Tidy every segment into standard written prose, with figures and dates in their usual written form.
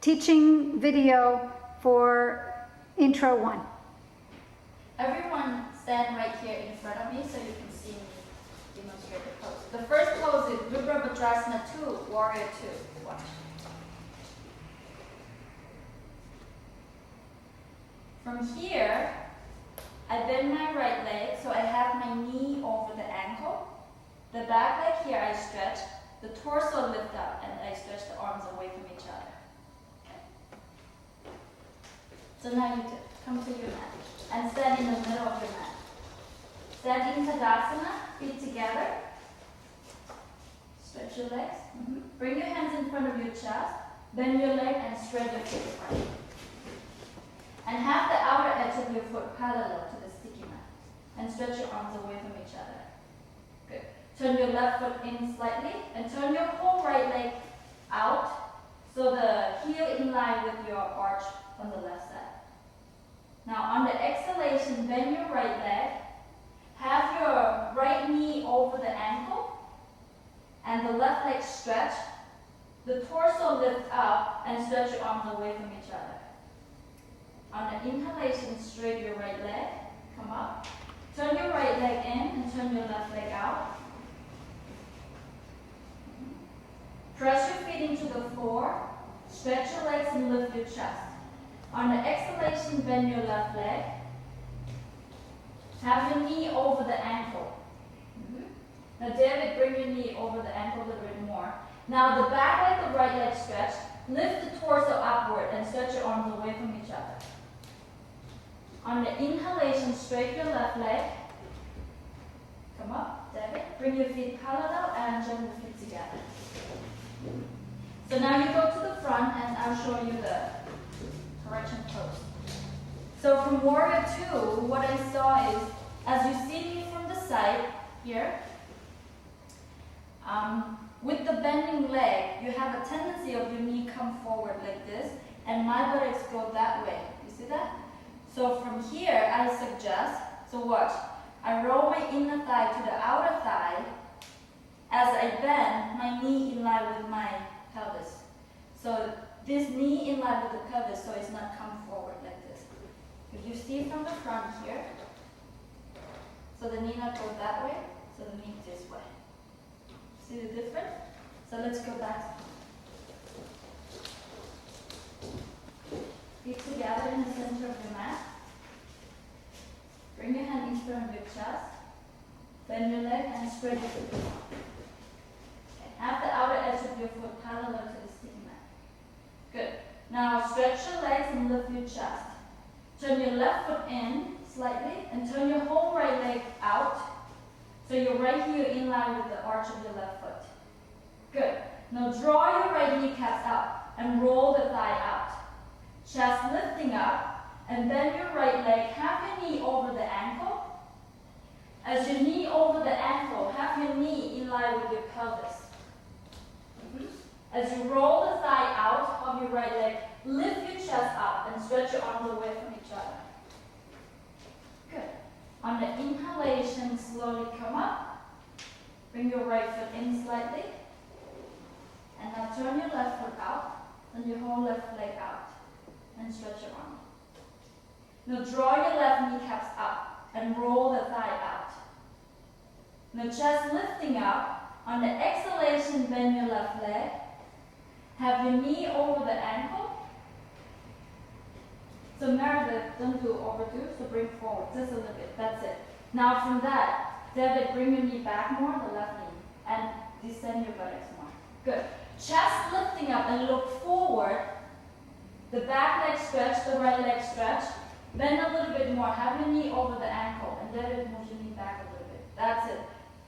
teaching video for intro 1. Everyone stand right here in front of me so you can see me demonstrate the pose. The first pose is Vajrasana 2, Warrior 2. Watch. From here, I bend my right leg so I have my knee over the ankle. The back leg here I stretch, the torso lift up, and I stretch the arms away from each other. Okay. So now you come to your mat and stand in the middle of your mat. Stand in Tadasana, feet together. Stretch your legs. Bring your hands in front of your chest. Bend your leg and spread your feet apart. And have the outer edge of your foot parallel to the sticky mat. And stretch your arms away from each other. Good. Turn your left foot in slightly and turn your whole right leg out so the heel in line with your arch on the left side. Now on the exhalation, bend your right leg. Have your right knee over the ankle and the left leg stretch. The torso lift up and stretch your arms away from each other. On the inhalation, straighten your right leg, come up. Turn your right leg in and turn your left leg out. Press your feet into the floor, stretch your legs and lift your chest. On the exhalation, bend your left leg. Have your knee over the ankle. Now David, bring your knee over the ankle a little bit more. Now the back leg, the right leg stretch. Lift the torso upward and stretch your arms away from each other. On the inhalation, straighten your left leg. Come up, David. Bring your feet parallel and join the feet together. So now you go to the front and I'll show you the correction pose. So from Warrior 2, what I saw is, as you see me from the side here, with the bending leg, you have a tendency of your knee come forward like this, and my buttocks go that way. You see that? So from here, I suggest, so watch, I roll my inner thigh to the outer thigh. As I bend, my knee in line with my pelvis. So this knee in line with the pelvis, so it's not come forward like this. If you see from the front here, so the knee not go that way, so the knee this way. See the difference? So let's go back. Feet together in the center of your mat. Bring your hand in front of your chest. Bend your leg and spread your feet. Okay. Have the outer edge of your foot parallel to the sticky mat. Good. Now stretch your legs and lift your chest. Turn your left foot in slightly and turn your whole right leg out. So your right heel in line with the arch of your left foot. Good. Now draw your right kneecaps up and roll the thigh out. Chest lifting up and bend your right leg. Have your knee over the ankle. As your knee over the ankle, have your knee in line with your pelvis. As you roll the thigh out of your right leg, lift your chest up and stretch your arms away from each other. Good. On the inhalation, slowly come up. Bring your right foot in slightly. And now turn your left foot out and your whole left leg out. And stretch your arm. Now draw your left kneecaps up and roll the thigh out. Now chest lifting up. On the exhalation, bend your left leg. Have your knee over the ankle. So Meredith, don't do overdo, so bring forward just a little bit. That's it. Now from that, David, bring your knee back more, the left knee, and descend your buttocks more. Good. Chest lifting up and look forward. The back leg stretch, the right leg stretch. Bend a little bit more. Have your knee over the ankle, and David, move your knee back a little bit. That's it.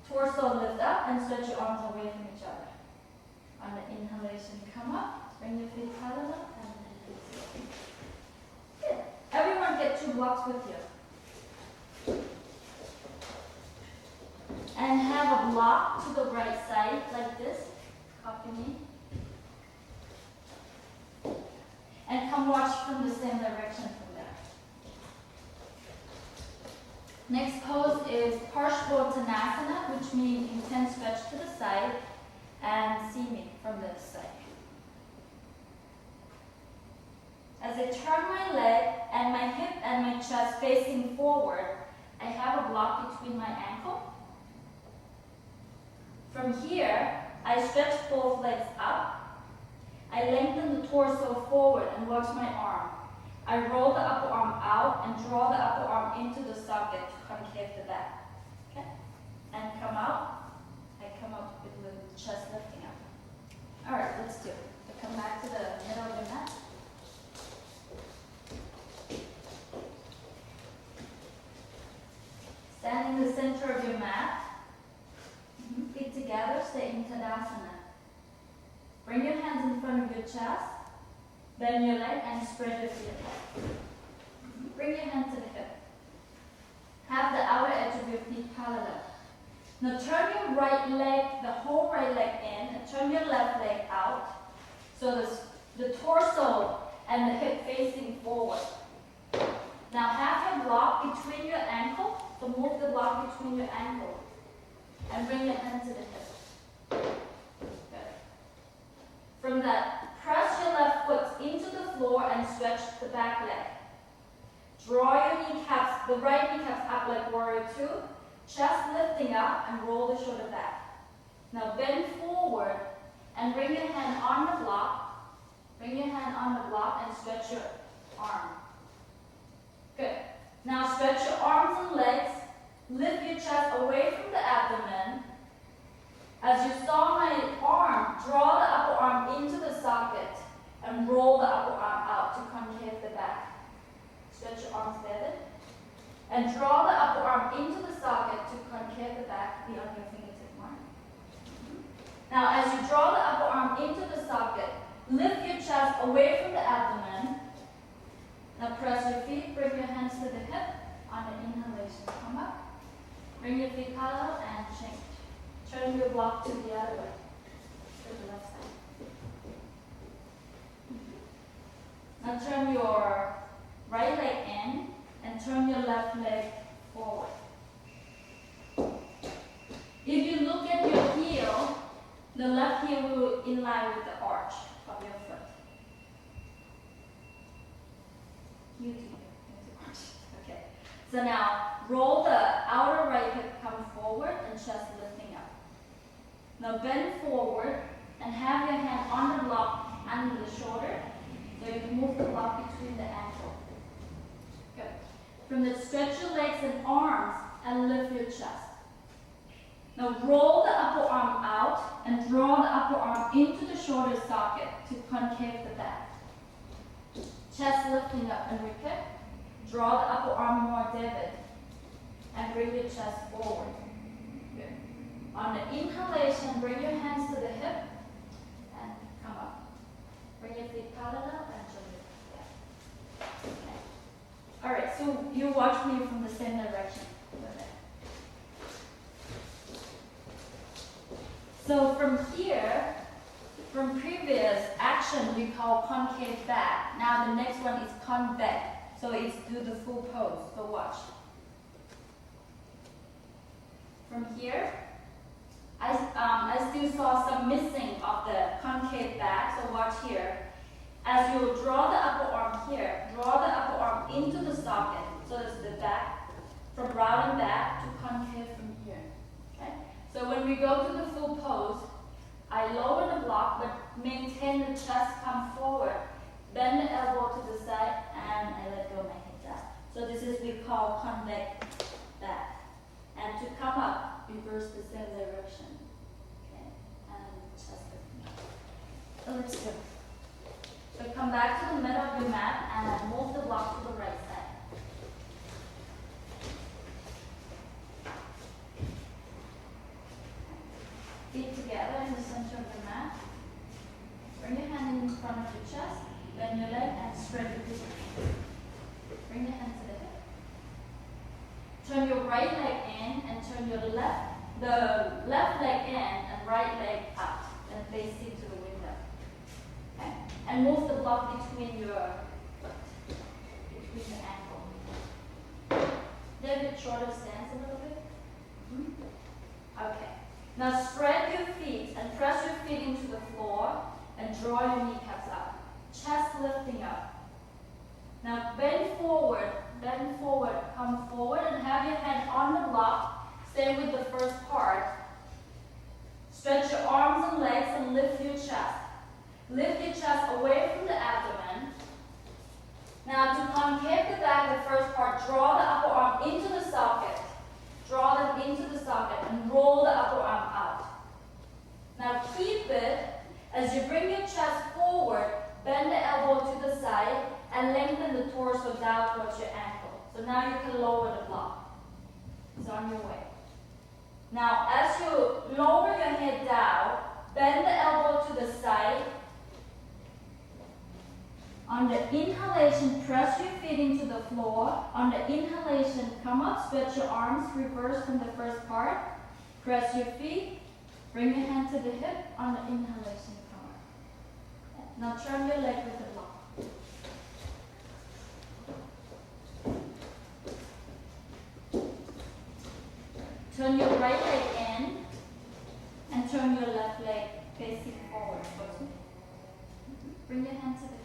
Torso lift up and stretch your arms away from each other. On the inhalation, come up, bring your feet parallel, and then good. Everyone get 2 blocks with you. And have a block to the right side, like this. Cup your knee. And come watch from the same direction from there. Next pose is Parshvottanasana, which means intense stretch to the side and see me from this side. As I turn my leg and my hip and my chest facing forward, I have a block between my ankle. From here, I stretch both legs up. I lengthen the torso forward and watch my arm. I roll the upper arm out and draw the upper arm into the socket to concave the back. Okay? And come out. I come up with the chest lifting up. All right, let's do it. So come back to the middle of your mat. Stand in the center of your mat. Feet together, stay in Tadasana. Bring your hands in front of your chest. Bend your leg and spread your feet apart. Bring your hands to the hip. Have the outer edge of your feet parallel. Now turn your right leg, the whole right leg in, and turn your left leg out. So the torso and the hip facing forward. Now have your block between your ankle. So move the block between your ankle. And bring your hand to the hip. Good. From that, press your left foot into the floor and stretch the back leg. Draw your kneecaps, the right kneecaps up like warrior two. Chest lifting up and roll the shoulder back. Now bend forward and bring your hand on the block. Bring your hand on the block and stretch your arm. Good. Now stretch your arms and legs. Lift your chest away from the abdomen. As you saw my arm, draw the upper arm into the socket and roll the upper arm out to concave the back. Stretch your arms better. And draw the upper arm into the socket to concave the back beyond your fingertip mark. Now as you draw the upper arm into the socket, lift your chest away from the abdomen. Now press your feet, bring your hands to the hip. On the inhalation, come up. Bring your feet parallel and change. Turn your block to the other way, to the left side. Now turn your right leg in and turn your left leg forward. If you look at your heel, the left heel will in line with the arch of your foot. You do the arch. Okay. So now roll the outer right hip come forward and chest lifting up. Now bend forward and have your hand on the block under the shoulder. So you can move the block between the ankle. Good. From the stretch your legs and arms and lift your chest. Now roll the upper arm out and draw the upper arm into the shoulder socket to concave the back. Chest lifting up and repeat. Draw the upper arm more vivid and bring your chest forward. Good. On the inhalation, bring your hands to the hip and come up. Bring your feet parallel and jump it. Yeah. Okay. All right, so you watch me from the same direction. So from here, from previous action, we call concave back. Now the next one is convex. So it's do the full pose. So watch. From here, I still saw some missing of the concave back. So watch here. As you draw the upper arm here, draw the upper arm into the socket. So it's the back, from round and back to concave from here. Okay. So when we go to the full pose, I lower the block but maintain the chest come forward. Bend the elbow to the side and I let go my head down. So this is we call convex back. And to come up, reverse the same direction. Okay, and chest lifting up. So let's do it. So come back to the middle of your mat and move the block to the right side. Feet together in the center of the mat. Bring your hand in front of your chest. Bend your leg and spread your feet. Bring the hand to the hip. Turn your right leg in and turn the left leg in and right leg out and facing to the window. Okay? And move the block between your foot, between the ankle. David, shorter stance a little bit. Okay. Now spread your feet and press your feet into the floor and draw your kneecaps up. Chest lifting up. Now bend forward, come forward and have your hand on the block. Stay with the first part. Stretch your arms and legs and lift your chest. Lift your chest away from the abdomen. Now to concave the back, the first part, draw the upper arm into the socket. Draw them into the socket and roll the upper arm out. Now keep it as you bring your chest forward, bend the elbow to the side and lengthen the torso down towards your ankle. So now you can lower the block. It's on your way. Now as you lower your head down, bend the elbow to the side. On the inhalation, press your feet into the floor. On the inhalation, come up, stretch your arms, reverse from the first part. Press your feet, bring your hand to the hip. On the inhalation, come up. Now turn your leg with the block. Turn your right leg in and turn your left leg facing forward towards me. Bring your hand to the hip.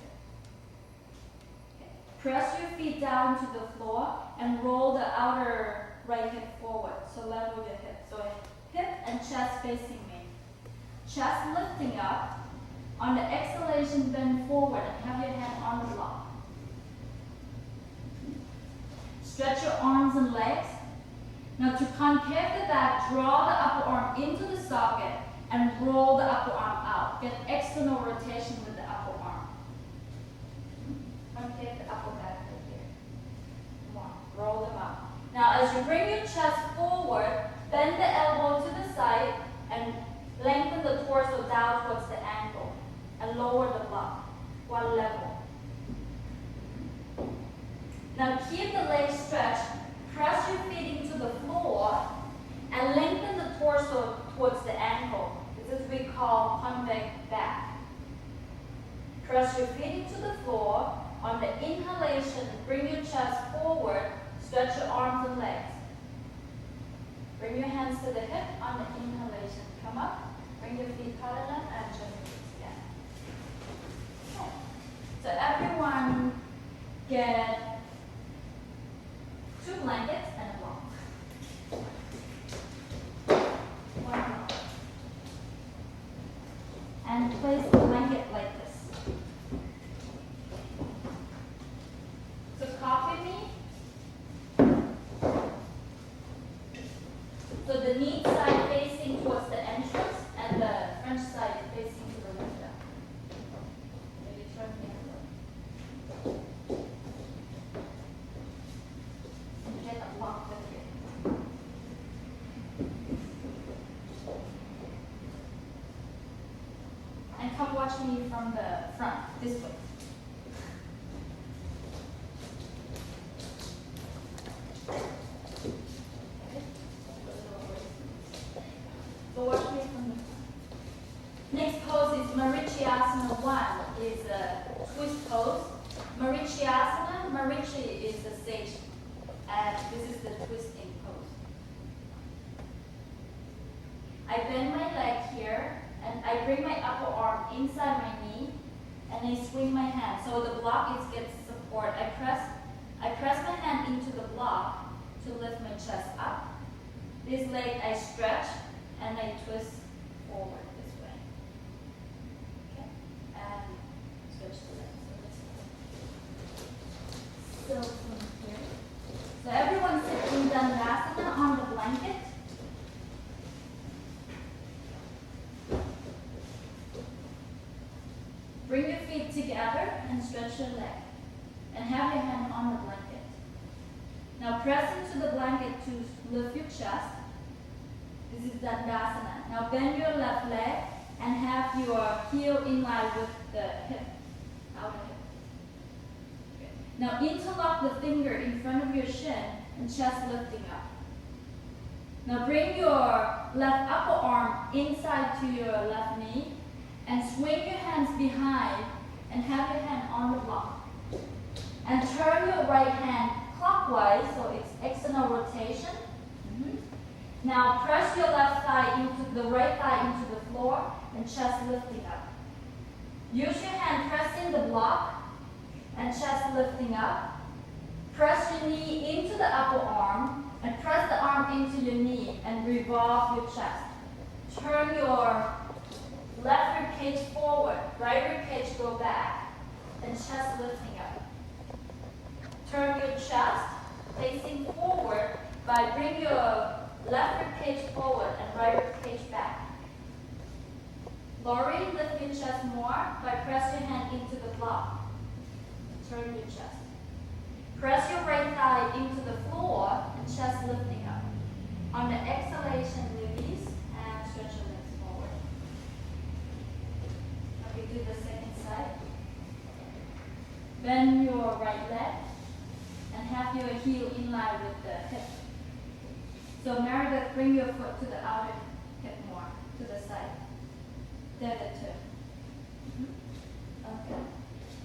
Press your feet down to the floor and roll the outer right hip forward. So level your hip. So hip and chest facing me. Chest lifting up. On the exhalation, bend forward and have your hand on the block. Stretch your arms and legs. Now to concave the back, draw the upper arm into the socket and roll the upper arm out. Get external rotation with the upper arm. Concave the upper back right here. Come on, roll them out. Now as you bring your chest forward, bend the elbow to the side and lengthen the torso down towards the ankle and lower the block, one level. Now keep the legs stretched, press your feet into the floor and lengthen the torso towards the ankle. This is what we call convex back. Press your feet into the floor. On the inhalation, bring your chest forward, stretch your arms and legs. Bring your hands to the hip. On the inhalation, come up, bring your feet parallel and just again. Okay. So everyone get 2 blankets and a block. One block. And place the blanket like this. So copy me. So the knee side facing towards the entrance and the French side facing to the window. Maybe turn the other way. And get a block with it. And come watch me from the front, this way. So watch me from the front. Next pose is Marichyasana 1, is a twist pose. Marichyasana, Marichi is the sage, and this is the twisting pose. I bend my leg here, and I bring my upper arm inside my knee, and I swing my hand. So the block gets support. I press my hand into the block to lift my chest up. This leg I stretch and I twist forward this way. Okay, and switch the leg. So from here. So everyone sit in Dandasana on the blanket. Bring your feet together and stretch your leg. And have your hand on the blanket. Now press into the blanket to lift your chest. This is Dandasana. Now bend your left leg and have your heel in line with the hip, outer hip. Okay. Now interlock the finger in front of your shin and chest lifting up. Now bring your left upper arm inside to your left knee and swing your hands behind and have your hand on the block. And turn your right hand clockwise, so it's external rotation. Now press your left thigh into the right thigh into the floor and chest lifting up. Use your hand pressing the block and chest lifting up. Press your knee into the upper arm and press the arm into your knee and revolve your chest. Turn your left rib cage forward, right rib cage go back, and chest lifting up. Turn your chest facing forward by bring your left rib cage forward and right rib cage back. Lori, lift your chest more by press your hand into the block. Turn your chest. Press your right thigh into the floor and chest lifting up. On the exhalation, release and stretch your legs forward. Now we do the second side. Bend your right leg and have your heel in line with the hip. So Meredith, bring your foot to the outer hip more, to the side. Then the turn. Okay.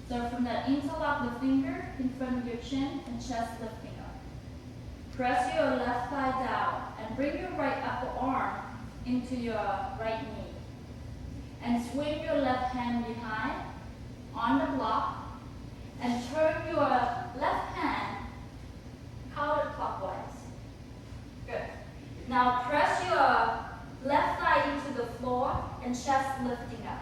So from that, interlock the finger in front of your chin and chest lifting up. Press your left thigh down and bring your right upper arm into your right knee. And swing your left hand behind on the block and turn your left hand counterclockwise. Good. Now press your left thigh into the floor and chest lifting up.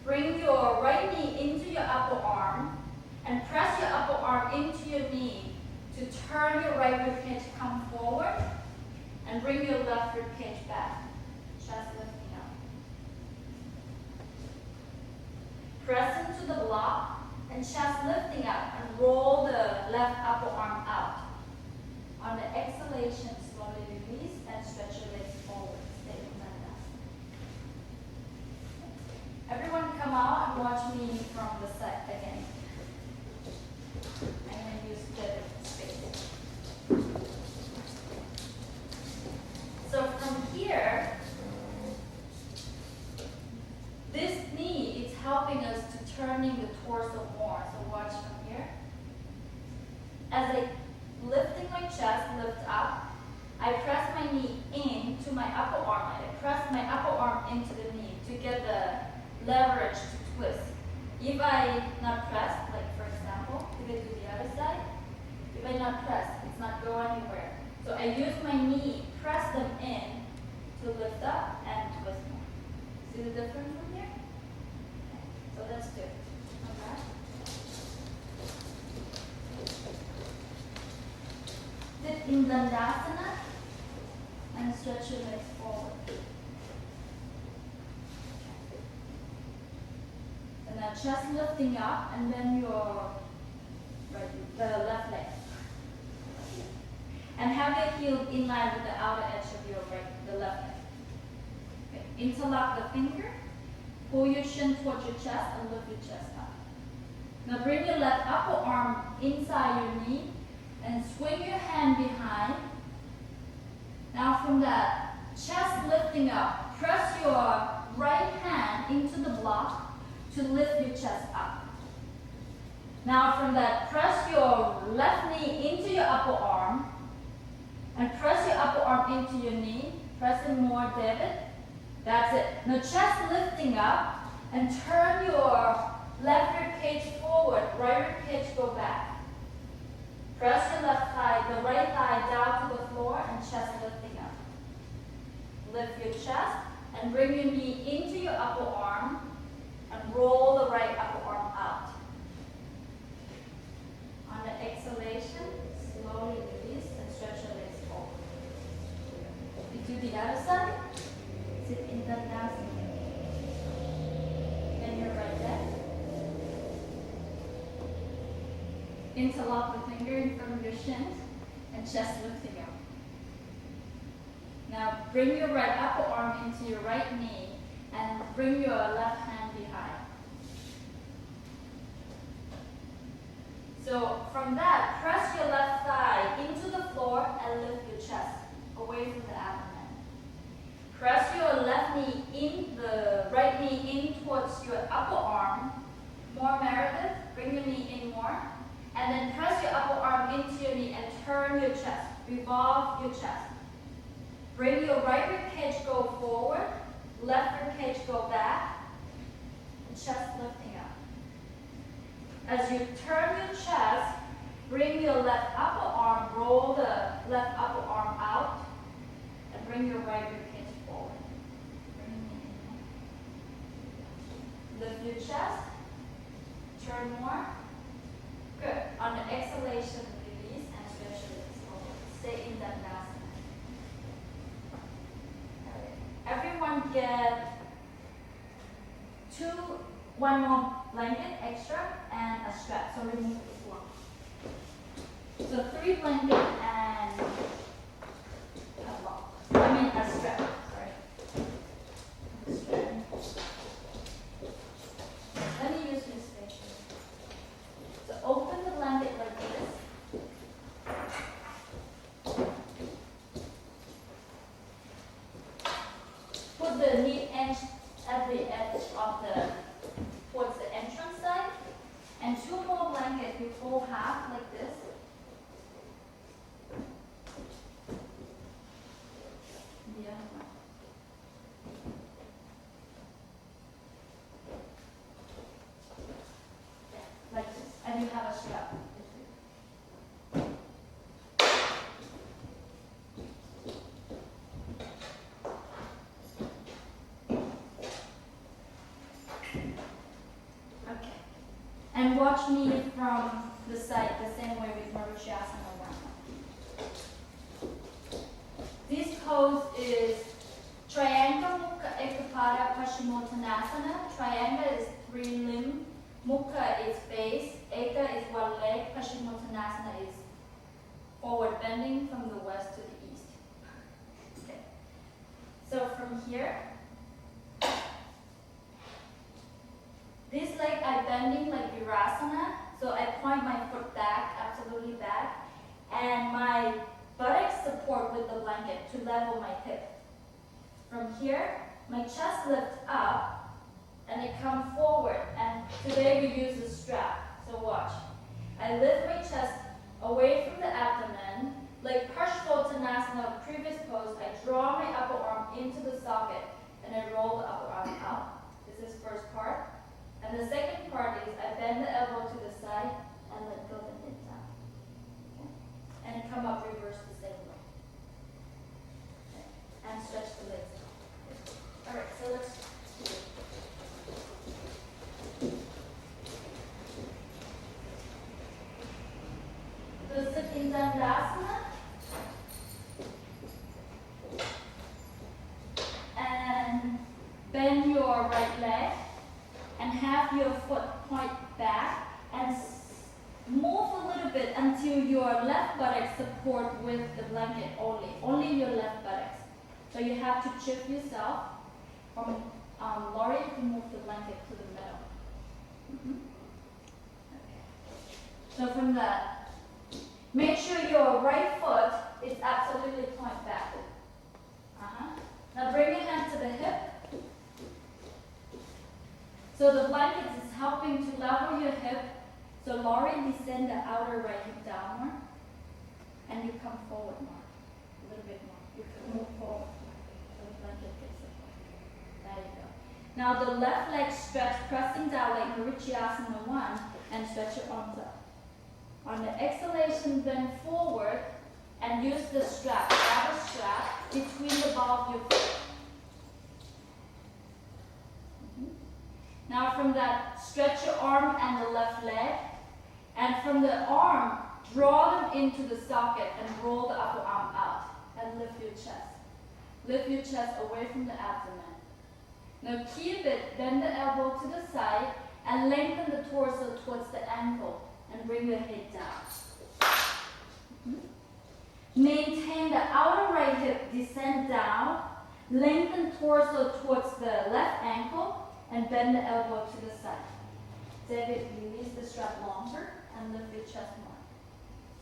Bring your right knee into your upper arm and press your upper arm into your knee to turn your right rib cage, come forward and bring your left rib cage back. Chest lifting up. Press into the block and chest lifting up and roll the left upper arm out. On the exhalation, slowly release and stretch your legs forward. Stay in that. Everyone come out and watch me from the side again. And then use the space. So from here, this knee is helping us to turning the torso more. So watch from here. As I lifting my chest, lift up, I press my knee into my upper arm. I press my upper arm into the knee to get the leverage to twist. If I not press, like for example, if I do the other side, if I not press, it's not go anywhere. So I use my knee, press them in to lift up and twist more. See the difference from here? So that's two. Okay. Sit in Dandasana and stretch your legs forward. And then chest lifting up and then your the left leg. And have your heel in line with the outer edge of your the left leg. Okay. Interlock the finger, pull your shin towards your chest and lift your chest up. Now bring your left upper arm inside your knee and swing your hand behind. Now from that chest lifting up, press your right hand into the block to lift your chest up. Now from that, press your left knee into your upper arm and press your upper arm into your knee. Press it more, David. That's it. Now chest lifting up and turn your left rib cage forward, right rib cage go back. Press your left thigh, the right thigh down to the floor and chest lifting up. Lift your chest and bring your knee into your upper arm and roll the right upper arm out. On the exhalation, slowly release and stretch your legs forward. We do the other side. Sit in Dandasana. Bend your right leg. Interlock the finger in front of your shins and chest lifting up. Now bring your right upper arm into your right knee and bring your left hand behind. So from that, press your left thigh into the floor and lift your chest away from the abdomen. Press your left knee in, the right knee in towards your upper arm. More, Meredith. Bring your knee in more. And then press your upper arm into your knee and turn your chest. Revolve your chest. Bring your right rib cage go forward, left rib cage go back, and chest lifting up. as you turn your chest, bring your left upper arm, roll the left upper arm out, and bring your right rib cage forward. Lift your chest, turn more. Good. On the exhalation, release and stretch your legs forward. Stay in that Dandasana. Everyone get one more blanket extra and a strap. So remove this one. So 3 blankets and a lock. A strap. Sorry. A strap. Let me use this space here. So open the blanket like this. Put the knee edge at the edge of towards the entrance side. And 2 more blankets you fold half like this. The other one. Yeah, like this. And you have a strap. And watch me from the side, the same way with Marichyasana 1. This pose is Triangle Mukha Ekapada Paschimottanasana. Triangle is 3 limb, Mukha is base, Eka is 1 leg, Paschimottanasana is forward bending from the west to the east. Okay. So from here, this leg I'm bending like Virasana, so I point my foot back, absolutely back, and my buttocks support with the blanket to level my hip. From here, my chest lifts up, and it comes forward, and today we use the strap, so watch. I lift my chest away from the abdomen, like Paschimottanasana, previous pose, I draw my upper arm into the socket, and I roll the upper arm out. This is first part. And the second part is I bend the elbow to the side and let go the hip down. Okay. And come up reverse the same way. Okay. And stretch the legs. All right, so let's do it. So sit in Dandasana. And bend your right leg. And have your foot point back and move a little bit until your left buttocks support with the blanket only your left buttocks. So you have to shift yourself from Laurie, you can move the blanket to the middle. Okay. So from that, make sure your right foot is absolutely point back. Now bring your hand to the hip. So the blanket is helping to level your hip. So Laurie, descend the outer right hip downward. And you come forward more. A little bit more. You can move forward. So the blanket gets supported. There you go. Now the left leg stretch, pressing down like Marichyasana 1, and stretch your arms up. On the exhalation, bend forward and use the strap. Grab a strap between the ball of your foot. Now from that, stretch your arm and the left leg. And from the arm, draw them into the socket and roll the upper arm out. And lift your chest. Lift your chest away from the abdomen. Now keep it, bend the elbow to the side and lengthen the torso towards the ankle and bring the head down. Maintain the outer right hip, descend down, lengthen torso towards the left ankle and bend the elbow to the side. David, release the strap longer and lift your chest more.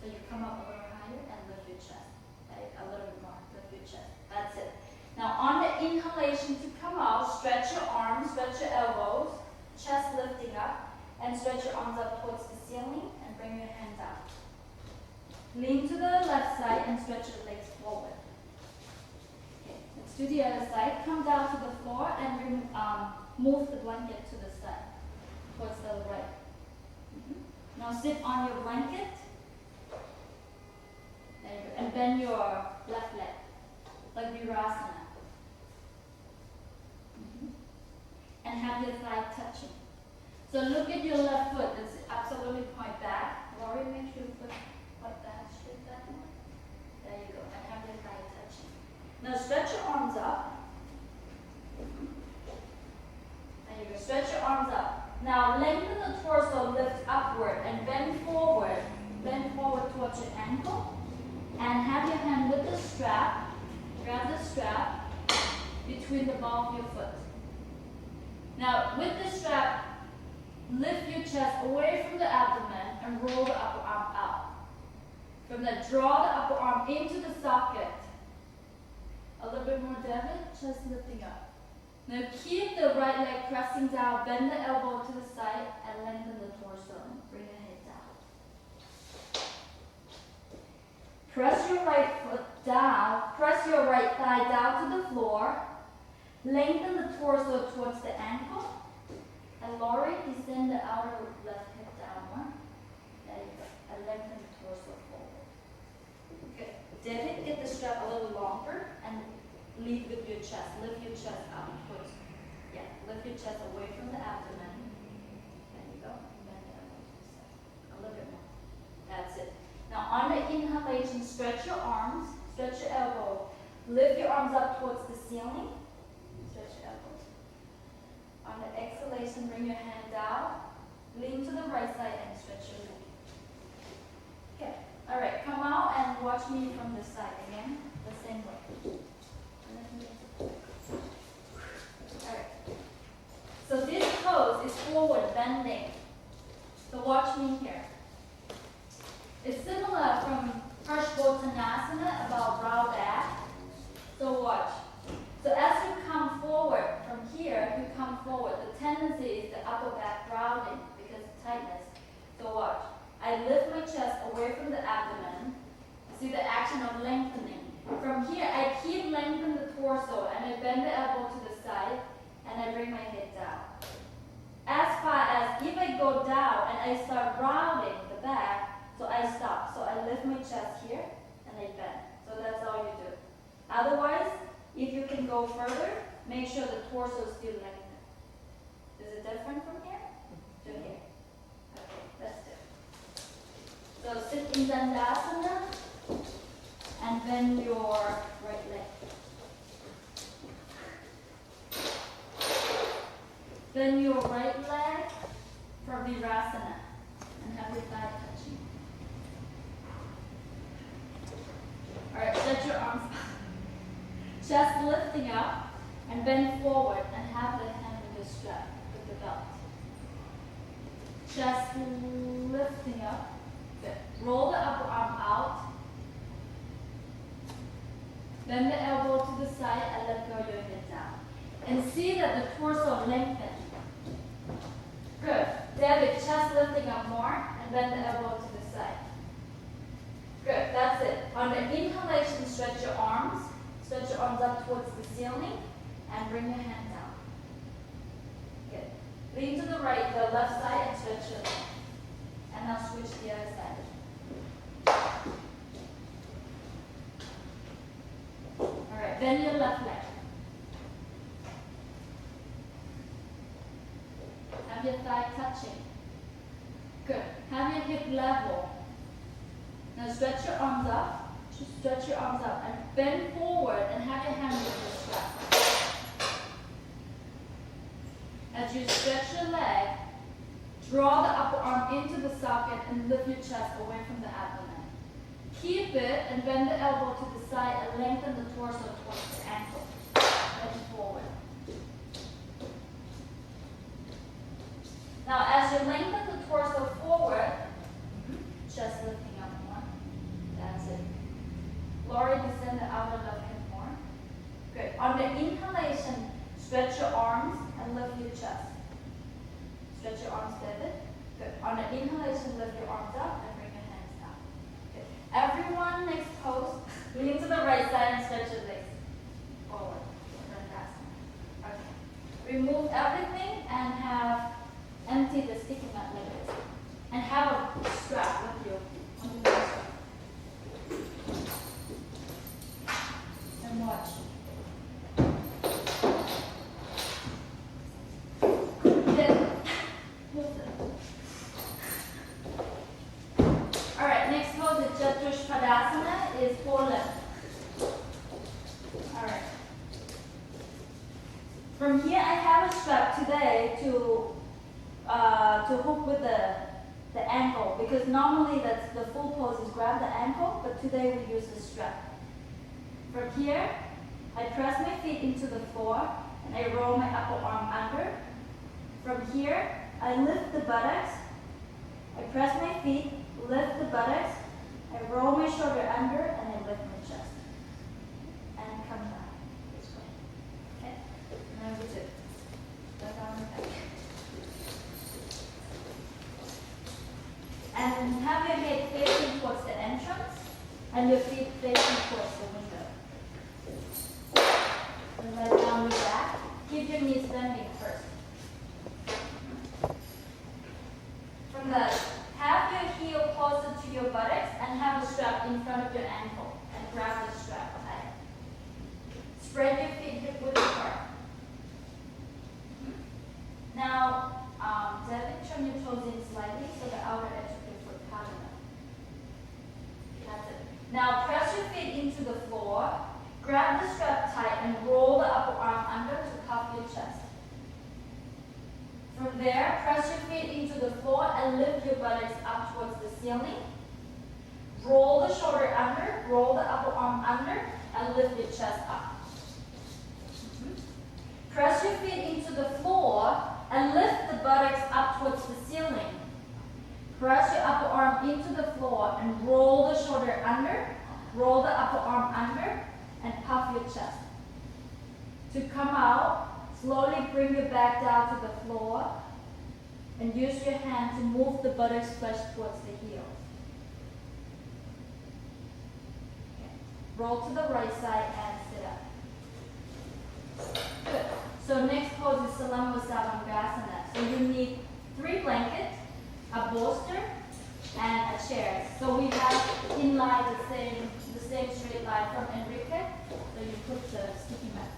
So you come up a little higher and lift your chest. Right? A little bit more, lift your chest. That's it. Now on the inhalation to come out, stretch your arms, stretch your elbows, chest lifting up, and stretch your arms up towards the ceiling and bring your hand down. Lean to the left side and stretch your legs forward. Okay, let's do the other side. Come down to the floor and move the blanket to the side, towards the right. Now sit on your blanket. There you go. And bend your left leg, like Virasana. And have your thigh touching. So look at your left foot. It's absolutely point back. Lori, make sure your foot point back, straight back more. There you go. And have your thigh touching. Now stretch your arms up. There you go. Stretch your arms up. Now lengthen the torso, lift upward, and bend forward. Bend forward towards your ankle. And have your hand with the strap. Grab the strap between the ball of your foot. Now with the strap, lift your chest away from the abdomen and roll the upper arm out. From that, draw the upper arm into the socket. A little bit more, David. Chest lifting up. Now keep the right leg pressing down. Bend the elbow to the side and lengthen the torso. Bring the head down. Press your right foot down. Press your right thigh down to the floor. Lengthen the torso towards the ankle. And Lori, descend the outer left hip downward. There you go. And lengthen the torso forward. Good. David, get the strap a little longer and lead with your chest. Lift your chest up towards. Yeah, lift your chest away from the abdomen. There you go. Bend the elbow to the side. A little bit more. That's it. Now on the inhalation, stretch your arms, stretch your elbow. Lift your arms up towards the ceiling. Stretch your elbows. On the exhalation, bring your hand down, lean to the right side and stretch your leg. Okay, all right, come out and watch me from this side again, the same way. All right, so this pose is forward bending. So watch me here. It's similar from Parshvottanasana, about brow back. So watch. So as you come forward from here, you come forward. The tendency is the upper back rounding because of tightness. So watch. I lift my chest away from the abdomen. See the action of lengthening. From here, I keep lengthening the torso and I bend the elbow to the side and I bring my head down. As far as if I go down and I start rounding the back, so I stop. So I lift my chest here and I bend. So that's all you do. Otherwise, if you can go further, make sure the torso is still lengthened. Is it different from here to here? Okay, that's different. So sit in Dandasana and bend your right leg. Bend your right leg for Virasana and have your thigh touching. All right, stretch your arms back. Chest lifting up and bend forward and have the hand with the strap, with the belt. Chest lifting up. Good. Roll the upper arm out. Bend the elbow to the side and let go your head down. And see that the torso lengthens. Good. David, chest lifting up more and bend the elbow to the side. Good, that's it. On the inhalation, stretch your arms. Stretch your arms up towards the ceiling and bring your hand down. Good. Lean to the right, the left side and stretch your leg. And now switch the other side. Alright, bend your left leg. Have your thigh touching. Good. Have your hip level. Now stretch your arms up. Just stretch your arms up and bend forward and have your hand with the strap. As you stretch your leg, draw the upper arm into the socket and lift your chest away from the abdomen. Keep it and bend the elbow to the side and lengthen the torso towards the ankle. Bend forward. Now as you lengthen the torso forward, chest lifting up more. That's it. Lori, descend the outer left hip more. Good. On the inhalation, stretch your arms and lift your chest. Stretch your arms, David. Good. On the inhalation, lift your arms up and bring your hands down. Good. Everyone, next pose, lean to the right side and stretch your legs forward. Okay. Remove everything and have empty the sticky mat like this. And have a strap with you. And watch. Then move it. Alright, next pose is Padasana, is forelimb. Alright. From here I have a strap today to hook with the ankle, because normally that's the full pose is grab the ankle, but today we use the strap. From here, I press my feet into the floor and I roll my upper arm under. From here, I lift the buttocks, I press my feet, lift the buttocks, I roll my shoulder under and I lift my chest. And come down this way. Okay? Now we do. Left arm back. And have your head facing towards the entrance and your feet facing towards the window. And let down your back. Keep your knees bending first. From the, have your heel closer to your buttocks and have the strap in front of your ankle and grab the strap tight. Spread your feet hip width apart. Now, Devin, turn your toes in slightly so the outer edge of your foot parallel. That's it. Now press your feet into the floor, grab the strap tight and roll the upper arm under to cuff your chest. From there, press your feet into the floor and lift your buttocks up towards the ceiling. Roll the shoulder under, roll the upper arm under, and lift your chest up. Press your feet into the floor and lift the buttocks up towards the ceiling. Press your upper arm into the floor and roll the shoulder under, roll the upper arm under, and puff your chest. To come out, slowly bring your back down to the floor and use your hand to move the buttocks flesh towards the heels. Okay. Roll to the right side and sit up. Good. So next pose is Salamba Savangasana. So you need 3 blankets, a bolster, and a chair. So we have in line the same straight line from Enrique. So you put the sticky mat.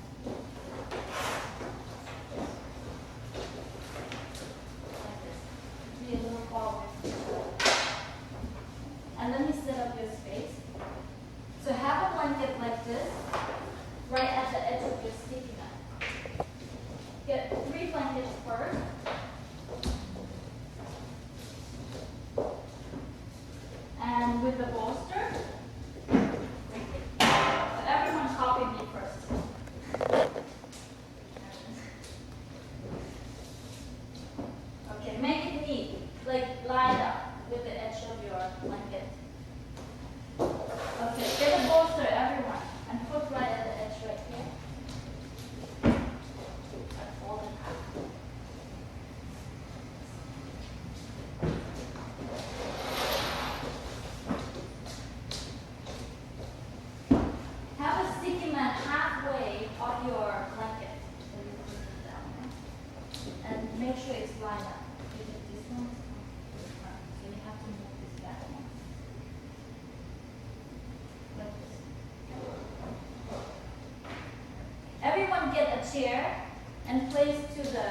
Like this. Be a little forward. And then you set up your space. So have a blanket like this, right at the edge of your sticky mat. Get 3 blankets first. And with the bolster, so everyone copy me first. Okay, make it neat, like line up with the edge of your blanket. Okay, get a bolster, everyone, and put right at the edge right here. Have a sticky mat halfway of your blanket. So you put it down. And make sure it's lined up. This one is front. So you have to move this back one. Like this. Everyone get a chair and place to the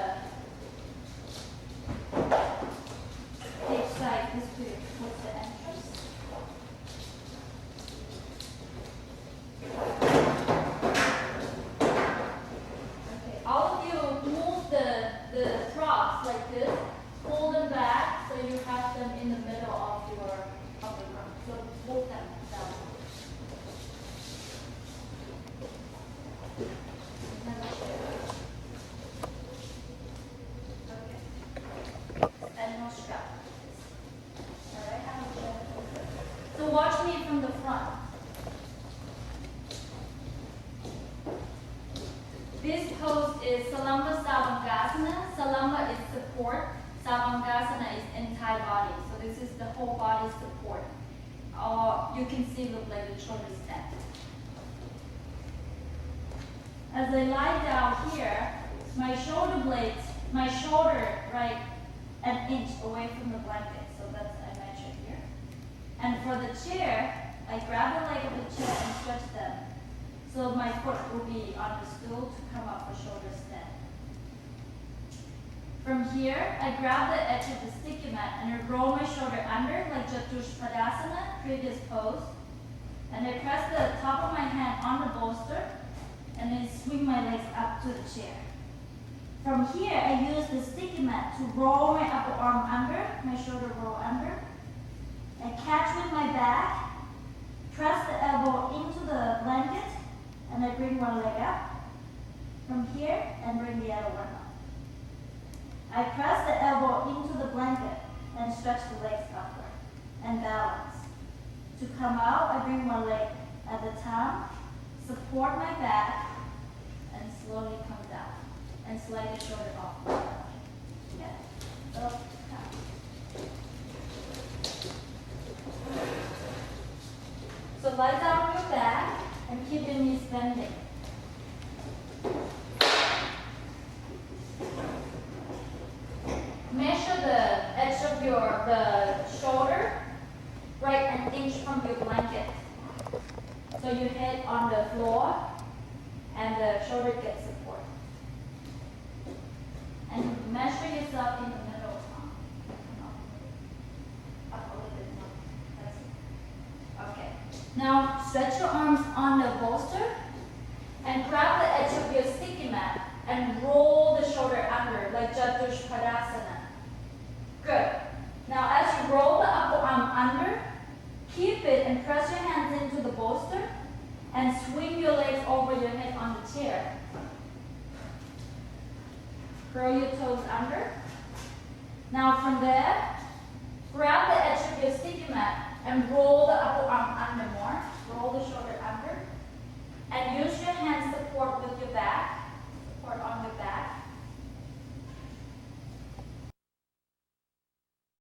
stage side this way towards the entrance. Okay, all of you move the props like this, pull them back so you have them in the middle of the room. So move them down. Okay. And no strap. Alright, have a chair. So watch me from the front. This pose is Salamba Savangasana. Salamba is support. Savangasana is entire body. So this is the whole body support. You can see look like the shoulders stand. As I lie down here, my shoulder blades, my shoulder right an inch away from the blanket. So that's I measured here. And for the chair, I grab the leg of the chair and stretch them. So my foot will be on the stool to come up for shoulder stand. From here, I grab the edge of the sticky mat and I roll my shoulder under like Padasana, previous pose. And I press the top of my hand on the bolster and then swing my legs up to the chair. From here, I use the sticky mat to roll my upper arm under, my shoulder roll under. I catch with my back, press the elbow into the blanket, and I bring one leg up. From here, and bring the other one up. I press the elbow into the blanket and stretch the legs upward and balance. To come out, I bring one leg at a time, support my back, and slowly come down. And slide the shoulder off. Yeah. Up, down. So lie down on your back and keep your knees bending. Measure the edge of the shoulder right an inch from your blanket. So your head on the floor and the shoulder gets support. And measure yourself in the middle. Up a little bit more. That's it. Okay. Now stretch your arms on the bolster and grab the edge of your sticky mat and roll the shoulder under like Padasana. Good. Now as you roll the upper arm under, keep it and press your hands into the bolster and swing your legs over your head on the chair. Curl your toes under. Now from there,